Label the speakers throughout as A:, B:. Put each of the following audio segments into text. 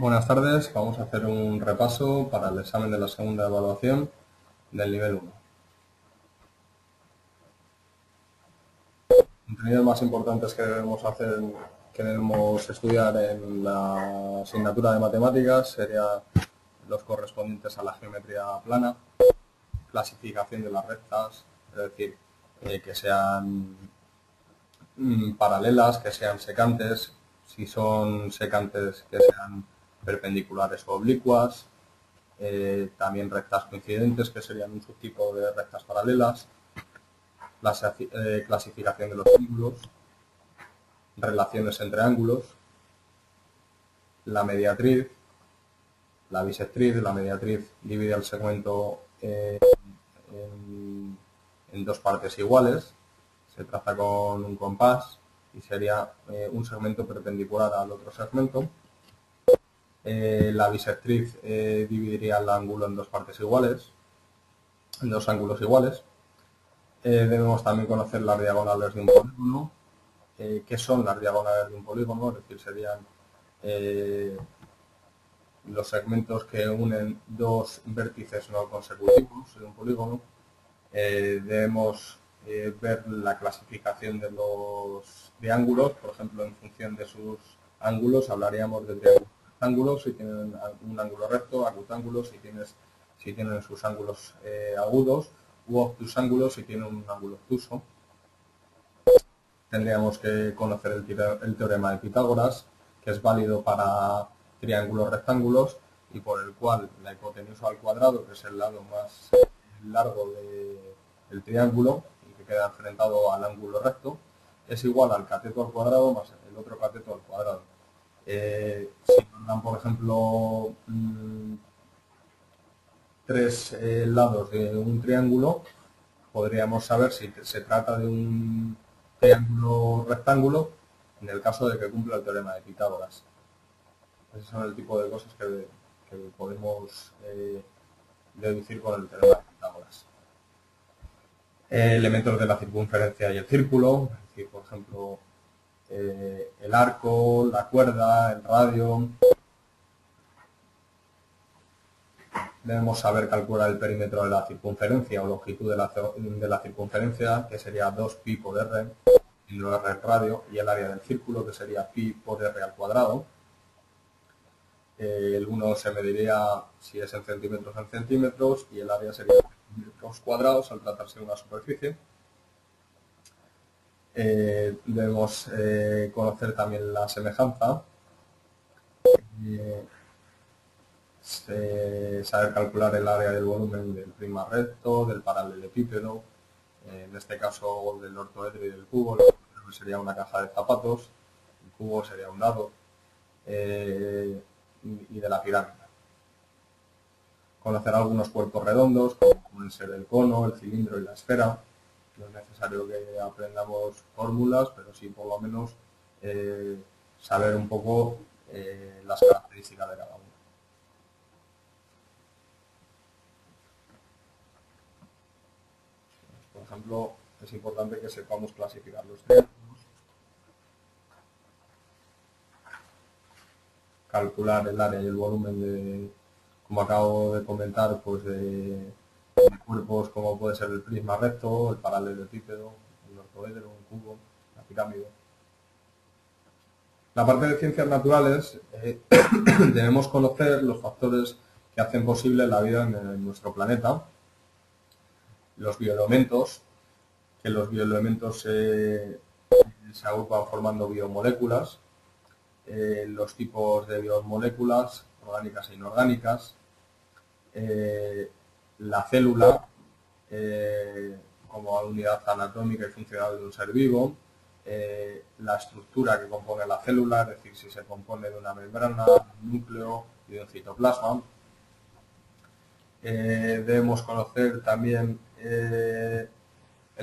A: Buenas tardes, vamos a hacer un repaso para el examen de la segunda evaluación del nivel 1. Los contenidos más importantes que debemos estudiar en la asignatura de matemáticas serían los correspondientes a la geometría plana, clasificación de las rectas, es decir, que sean paralelas, que sean secantes, si son secantes que sean perpendiculares o oblicuas, también rectas coincidentes, que serían un subtipo de rectas paralelas, clasificación de los ángulos, relaciones entre ángulos, la mediatriz, la bisectriz. La mediatriz divide el segmento en dos partes iguales, se traza con un compás y sería un segmento perpendicular al otro segmento. La bisectriz dividiría el ángulo en dos partes iguales, en dos ángulos iguales. Debemos también conocer las diagonales de un polígono. ¿Qué son las diagonales de un polígono? Es decir, serían los segmentos que unen dos vértices no consecutivos de un polígono. Debemos ver la clasificación de ángulos, por ejemplo, en función de sus ángulos, hablaríamos de triángulos rectángulos, si tienen un ángulo recto, acutángulos, si tienen sus ángulos agudos, u obtusángulos, si tienen un ángulo obtuso. Tendríamos que conocer el teorema de Pitágoras, que es válido para triángulos rectángulos y por el cual la hipotenusa al cuadrado, que es el lado más largo del triángulo y que queda enfrentado al ángulo recto, es igual al cateto al cuadrado más el otro cateto al cuadrado. Si nos dan, por ejemplo, tres lados de un triángulo, podríamos saber si se trata de un triángulo rectángulo en el caso de que cumpla el teorema de Pitágoras. Ese son el tipo de cosas que podemos deducir con el teorema de Pitágoras. Elementos de la circunferencia y el círculo, es decir, por ejemplo, el arco, la cuerda, el radio. Debemos saber calcular el perímetro de la circunferencia o longitud de la circunferencia, que sería 2pi por r, y no r radio, y el área del círculo, que sería pi por r al cuadrado. El 1 se mediría si es en centímetros y el área sería metros cuadrados al tratarse de una superficie. Debemos conocer también la semejanza, saber calcular el área del volumen del prisma recto, del paralelepípedo, en este caso del ortoedro y del cubo. El ortoedro sería una caja de zapatos, el cubo sería un dado, y de la pirámide. Conocer algunos cuerpos redondos, como pueden ser el cono, el cilindro y la esfera. No es necesario que aprendamos fórmulas, pero sí por lo menos saber un poco las características de cada uno. Por ejemplo, es importante que sepamos clasificar los triángulos, calcular el área y el volumen de, como acabo de comentar, pues de cuerpos como puede ser el prisma recto, el paralelepípedo, el ortoedro, un cubo, la pirámide. La parte de ciencias naturales, debemos conocer los factores que hacen posible la vida en nuestro planeta, los bioelementos, que los bioelementos se agrupan formando biomoléculas, los tipos de biomoléculas, orgánicas e inorgánicas, la célula como unidad anatómica y funcional de un ser vivo, la estructura que compone la célula, es decir, si se compone de una membrana, de un núcleo y de un citoplasma. Debemos conocer también el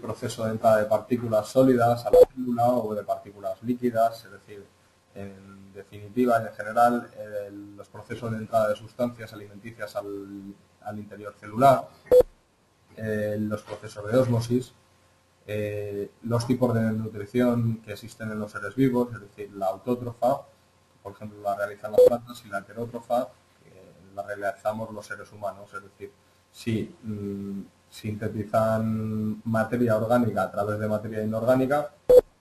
A: proceso de entrada de partículas sólidas a la célula o de partículas líquidas, es decir, en definitiva, en general, los procesos de entrada de sustancias alimenticias al interior celular, los procesos de ósmosis, los tipos de nutrición que existen en los seres vivos, es decir, la autótrofa, por ejemplo, la realizan las plantas, y la heterótrofa la realizamos los seres humanos, es decir, si sintetizan materia orgánica a través de materia inorgánica,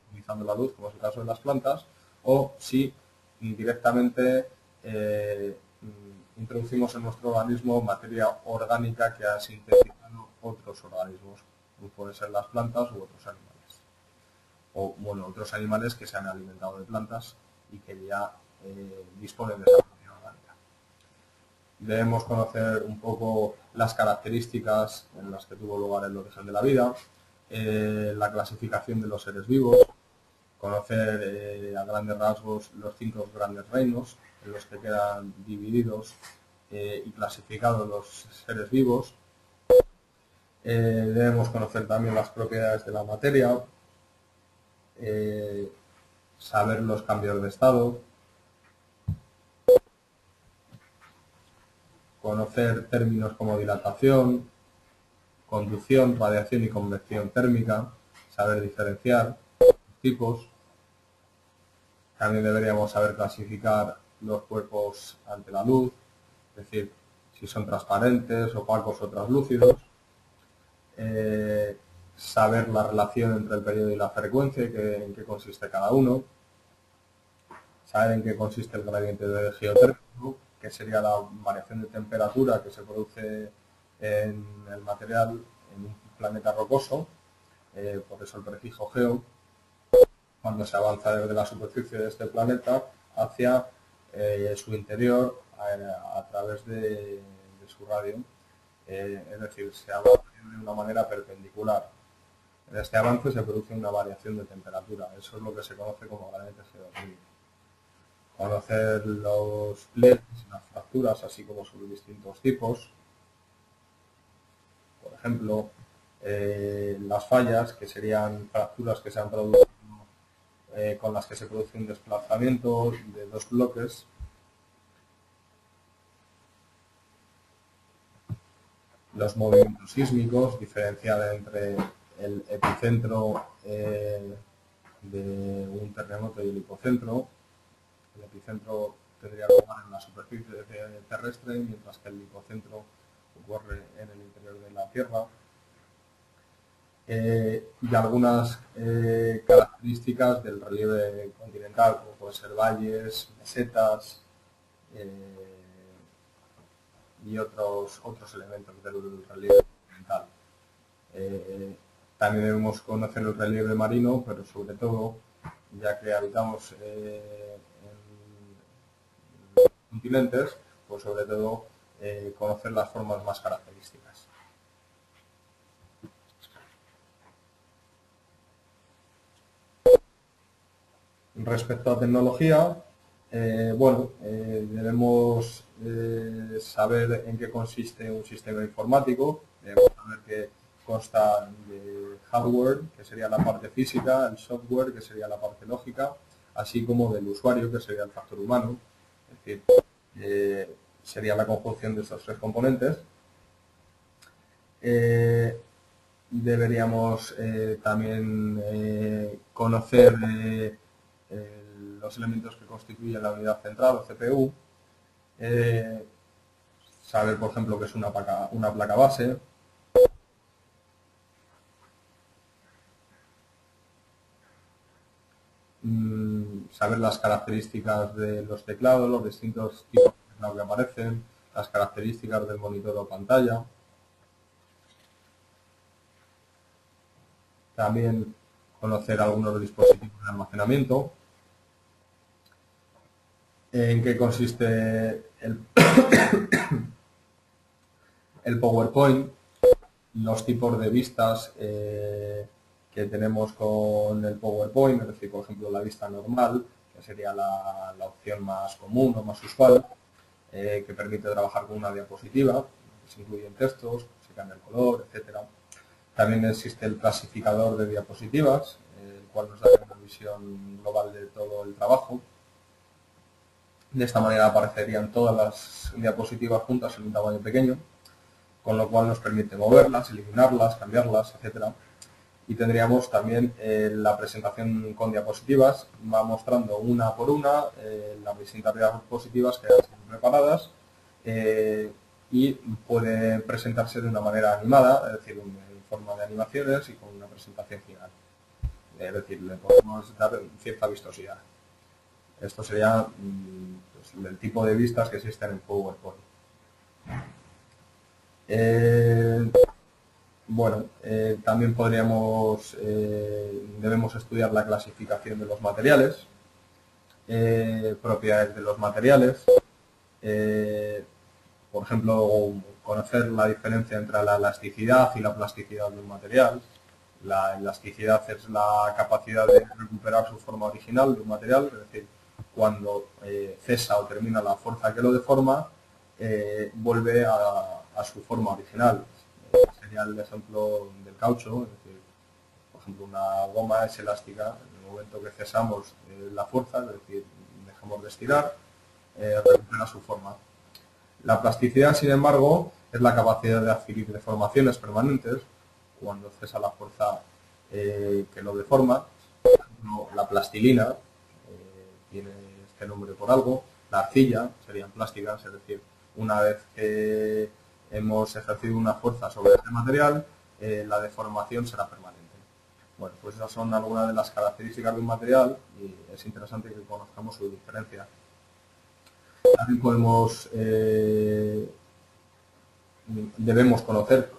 A: utilizando la luz, como es el caso de las plantas, o si directamente introducimos en nuestro organismo materia orgánica que ha sintetizado otros organismos, como pueden ser las plantas u otros animales. O, bueno, otros animales que se han alimentado de plantas y que ya disponen de esa materia orgánica. Debemos conocer un poco las características en las que tuvo lugar el origen de la vida, la clasificación de los seres vivos, conocer a grandes rasgos los 5 grandes reinos en los que quedan divididos y clasificados los seres vivos. Debemos conocer también las propiedades de la materia, saber los cambios de estado, conocer términos como dilatación, conducción, radiación y convección térmica, saber diferenciar tipos. También deberíamos saber clasificar los cuerpos ante la luz, es decir, si son transparentes, opacos o translúcidos. Saber la relación entre el periodo y la frecuencia, en qué consiste cada uno. Saber en qué consiste el gradiente de geotérmico, que sería la variación de temperatura que se produce en el material en un planeta rocoso, por eso el prefijo geo, cuando se avanza desde la superficie de este planeta hacia su interior a través de su radio, es decir, se avanza de una manera perpendicular. En este avance se produce una variación de temperatura, eso es lo que se conoce como gradiente geotérmico. Conocer los pliegues y las fracturas, así como sus distintos tipos. Por ejemplo, las fallas, que serían fracturas que se han producido con las que se produce un desplazamiento de dos bloques. Los movimientos sísmicos, diferenciar entre el epicentro de un terremoto y el hipocentro. El epicentro tendría lugar en la superficie terrestre, mientras que el hipocentro ocurre en el interior de la Tierra. Y algunas características del relieve continental, como pueden ser valles, mesetas y otros elementos del relieve continental. También debemos conocer el relieve marino, pero sobre todo, ya que habitamos en los continentes, pues sobre todo conocer las formas más características. Respecto a tecnología, debemos saber en qué consiste un sistema informático. Debemos saber que consta de hardware, que sería la parte física, el software, que sería la parte lógica, así como del usuario, que sería el factor humano. Es decir, sería la conjunción de estos 3 componentes. Deberíamos también conocer los elementos que constituyen la unidad central o CPU, saber, por ejemplo, qué es una placa base, saber las características de los teclados, los distintos tipos de teclados que aparecen, las características del monitor o pantalla. También conocer algunos dispositivos de almacenamiento, en qué consiste el PowerPoint, los tipos de vistas que tenemos con el PowerPoint, es decir, por ejemplo, la vista normal, que sería la opción más común o más usual, que permite trabajar con una diapositiva, que se incluyen textos, se cambia el color, etc. También existe el clasificador de diapositivas, el cual nos da una visión global de todo el trabajo. De esta manera aparecerían todas las diapositivas juntas en un tamaño pequeño, con lo cual nos permite moverlas, eliminarlas, cambiarlas, etc. y tendríamos también la presentación con diapositivas, va mostrando una por una las distintas diapositivas que han sido preparadas y puede presentarse de una manera animada, es decir, en forma de animaciones y con una presentación final. Es decir, le podemos dar cierta vistosidad. Esto sería pues, el tipo de vistas que existen en PowerPoint. Bueno, también debemos estudiar la clasificación de los materiales, propiedades de los materiales, por ejemplo, conocer la diferencia entre la elasticidad y la plasticidad de un material. La elasticidad es la capacidad de recuperar su forma original de un material, es decir, cuando cesa o termina la fuerza que lo deforma, vuelve a su forma original. Sería el ejemplo del caucho, es decir, por ejemplo, una goma es elástica, en el momento que cesamos la fuerza, es decir, dejamos de estirar, recupera su forma. La plasticidad, sin embargo, es la capacidad de adquirir deformaciones permanentes cuando cesa la fuerza que lo deforma. La plastilina tiene este nombre por algo. La arcilla serían plásticas, es decir, una vez que hemos ejercido una fuerza sobre este material, la deformación será permanente. Bueno, pues esas son algunas de las características de un material y es interesante que conozcamos su diferencia. También debemos conocer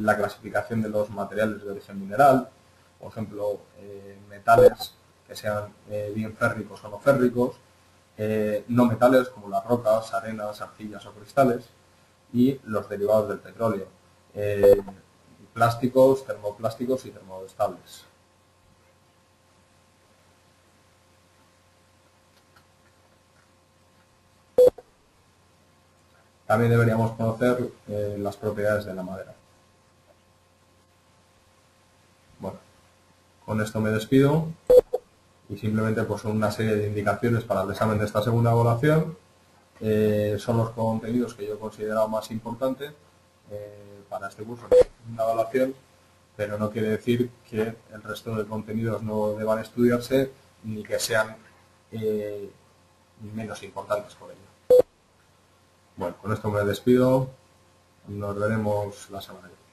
A: la clasificación de los materiales de origen mineral, por ejemplo, metales que sean bien férricos o no férricos, no metales como las rocas, arenas, arcillas o cristales, y los derivados del petróleo, plásticos, termoplásticos y termoestables. También deberíamos conocer las propiedades de la madera. Bueno, con esto me despido y simplemente pues son una serie de indicaciones para el examen de esta segunda evaluación. Son los contenidos que yo he considerado más importantes para este curso de segunda evaluación, pero no quiere decir que el resto de contenidos no deban estudiarse ni que sean menos importantes por ello. Bueno, con esto me despido. Nos veremos la semana que viene.